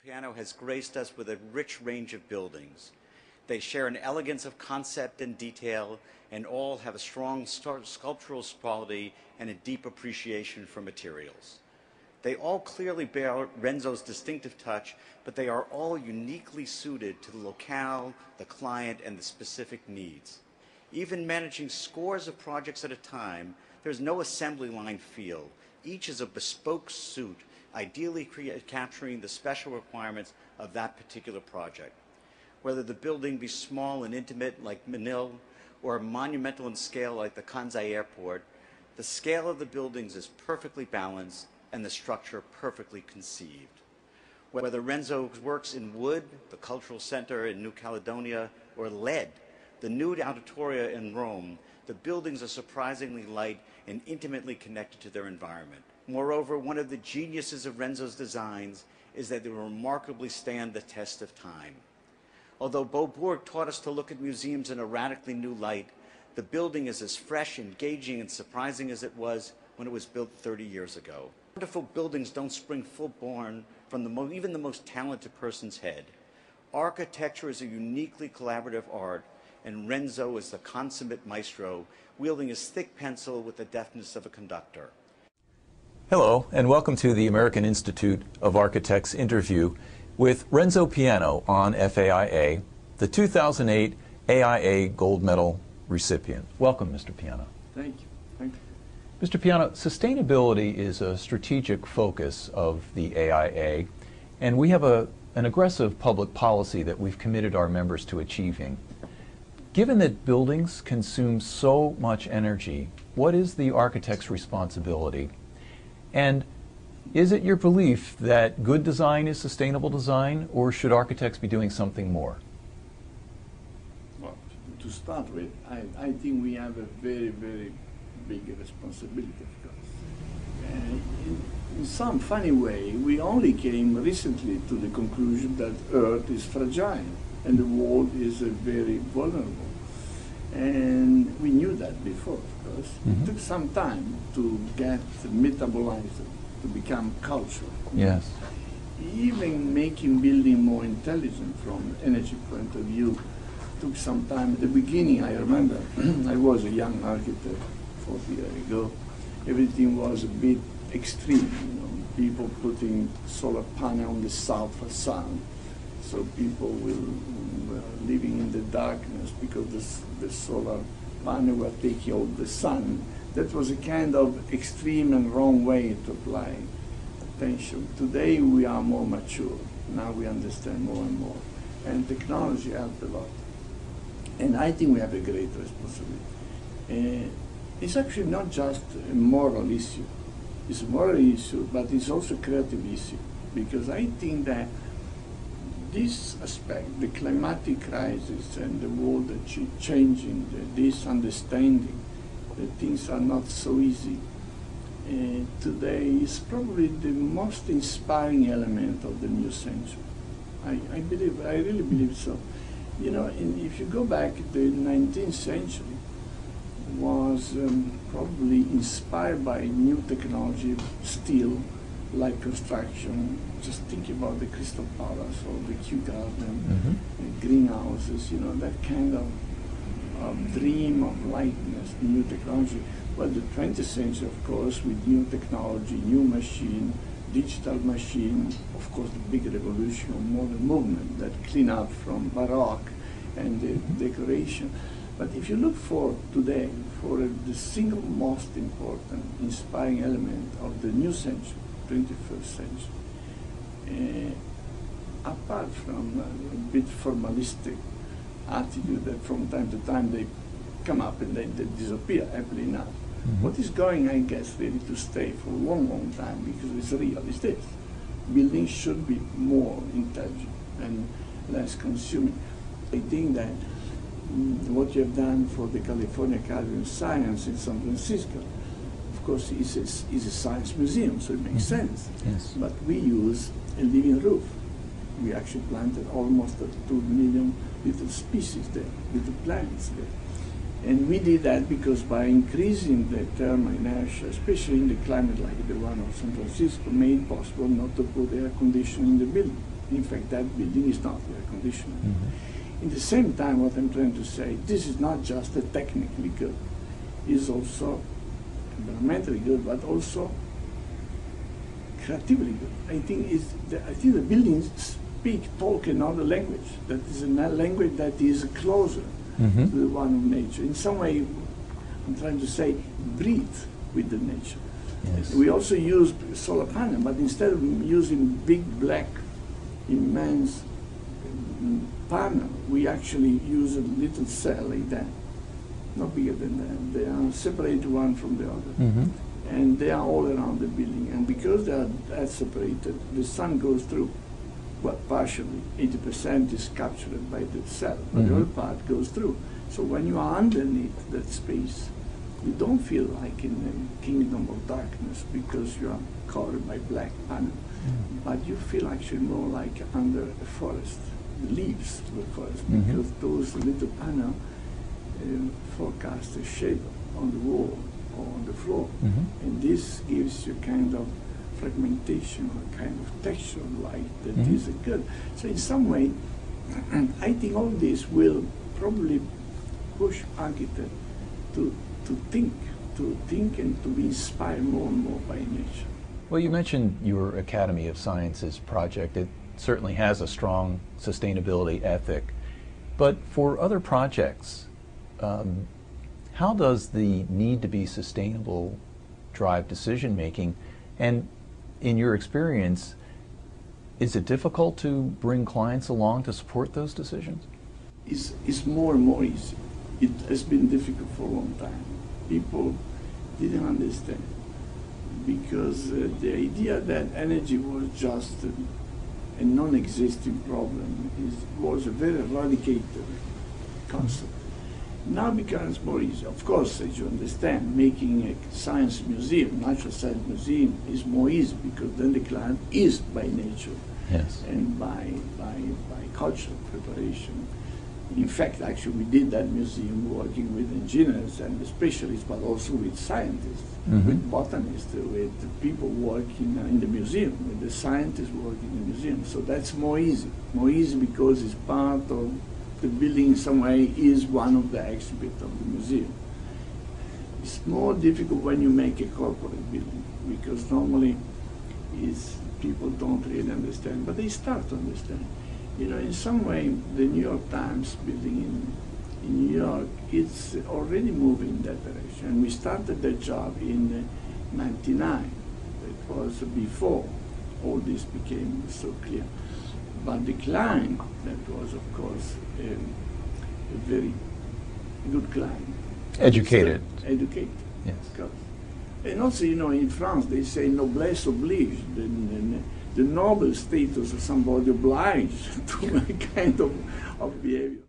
Piano has graced us with a rich range of buildings. They share an elegance of concept and detail, and all have a strong sculptural quality and a deep appreciation for materials. They all clearly bear Renzo's distinctive touch, but they are all uniquely suited to the locale, the client, and the specific needs. Even managing scores of projects at a time, there's no assembly line feel. Each is a bespoke suit, ideally capturing the special requirements of that particular project. Whether the building be small and intimate like Menil, or monumental in scale like the Kansai Airport, the scale of the buildings is perfectly balanced and the structure perfectly conceived. Whether Renzo works in wood, the Cultural Center in New Caledonia, or lead, the nude auditoria in Rome, the buildings are surprisingly light and intimately connected to their environment. Moreover, one of the geniuses of Renzo's designs is that they remarkably stand the test of time. Although Beaubourg taught us to look at museums in a radically new light, the building is as fresh, engaging, and surprising as it was when it was built 30 years ago. Wonderful buildings don't spring full-born from even the most talented person's head. Architecture is a uniquely collaborative art, and Renzo is the consummate maestro, wielding his thick pencil with the deftness of a conductor. Hello, and welcome to the American Institute of Architects interview with Renzo Piano on FAIA, the 2008 AIA Gold Medal recipient. Welcome, Mr. Piano. Thank you. Thank you. Mr. Piano, sustainability is a strategic focus of the AIA, and we have an aggressive public policy that we've committed our members to achieving. Given that buildings consume so much energy, what is the architect's responsibility? And is it your belief that good design is sustainable design, or should architects be doing something more? Well, to start with, I think we have a very, very big responsibility, of course. And in some funny way, we only came recently to the conclusion that Earth is fragile and the world is very vulnerable. And we knew that before, of course. Mm-hmm. It took some time to get metabolized, to become culture. Yes. Even making building more intelligent from energy point of view took some time. At the beginning, I remember, I was a young architect 40 years ago. Everything was a bit extreme, you know, people putting solar panel on the south facade, so people were living in the darkness because the solar panel were taking all the sun. That was a kind of extreme and wrong way to apply attention. Today we are more mature. Now we understand more and more. And technology helped a lot. And I think we have a great responsibility. It's actually not just a moral issue. It's a moral issue, but it's also a creative issue. Because I think that this aspect, the climatic crisis and the world changing, this understanding that things are not so easy, today is probably the most inspiring element of the new century. I really believe so. You know, if you go back, the 19th century was probably inspired by new technology, steel, like construction. Just think about the Crystal Palace or the Kew Garden, greenhouses, you know, that kind of dream of lightness, new technology. Well, the 20th century, of course, with new technology, new machine, digital machine, of course, the big revolution of modern movement that clean up from Baroque and the decoration. But if you look for today, for the single most important inspiring element of the new century, 21st century, apart from a bit formalistic attitude that from time to time they come up and they disappear, happily enough. What is going, I guess, really to stay for a long, long time, because it's real, is this. Buildings should be more intelligent and less consuming. I think that what you have done for the California Academy of Science in San Francisco, of course, is a science museum, so it makes sense. Yes. But we use a living roof. We actually planted almost 2 million little species there, little plants there. And we did that because by increasing the thermal inertia, especially in the climate like the one of San Francisco, made it possible not to put air conditioning in the building. In fact, that building is not air conditioned. In the same time, what I'm trying to say, this is not just a technically good, it's also environmentally good, but also creatively good. I think the buildings talk another language. That is a language that is closer to the one of nature. In some way, I'm trying to say, breathe with the nature. Yes. We also use solar panel, but instead of using big, black, immense panel, we actually use a little cell like that, not bigger than that. They are separated one from the other. And they are all around the building. And because they are that separated, the sun goes through. Well, partially, 80% is captured by the cell, but the other part goes through. So when you are underneath that space, you don't feel like in a kingdom of darkness because you are covered by black panel, but you feel actually more like under a forest, the leaves of the forest, because those little panel forecast a shape on the wall or on the floor, and this gives you kind of fragmentation or kind of texture of light that is good. So in some way, I think all this will probably push architects to think and to be inspired more and more by nature. Well, you mentioned your Academy of Sciences project. It certainly has a strong sustainability ethic. But for other projects, how does the need to be sustainable drive decision making? And in your experience, is it difficult to bring clients along to support those decisions? It's more and more easy. It has been difficult for a long time. People didn't understand because the idea that energy was just a non-existing problem was a very eradicated concept. Now becomes more easy. Of course, as you understand, making a science museum, natural science museum, is more easy because then the client is by nature and by cultural preparation. In fact, actually, we did that museum working with engineers and specialists, but also with scientists, with botanists, with people working in the museum, with the scientists working in the museum. So that's more easy. More easy because it's part of the building in some way is one of the exhibits of the museum. It's more difficult when you make a corporate building because normally people don't really understand, but they start to understand. You know, in some way, the New York Times building in New York, it's already moving in that direction. And we started that job in '99. It was before all this became so clear. But the client, that was, of course, a very good client. Educated. Educated. Yes. And also, you know, in France, they say noblesse oblige. The noble status of somebody obliged to a kind of behavior.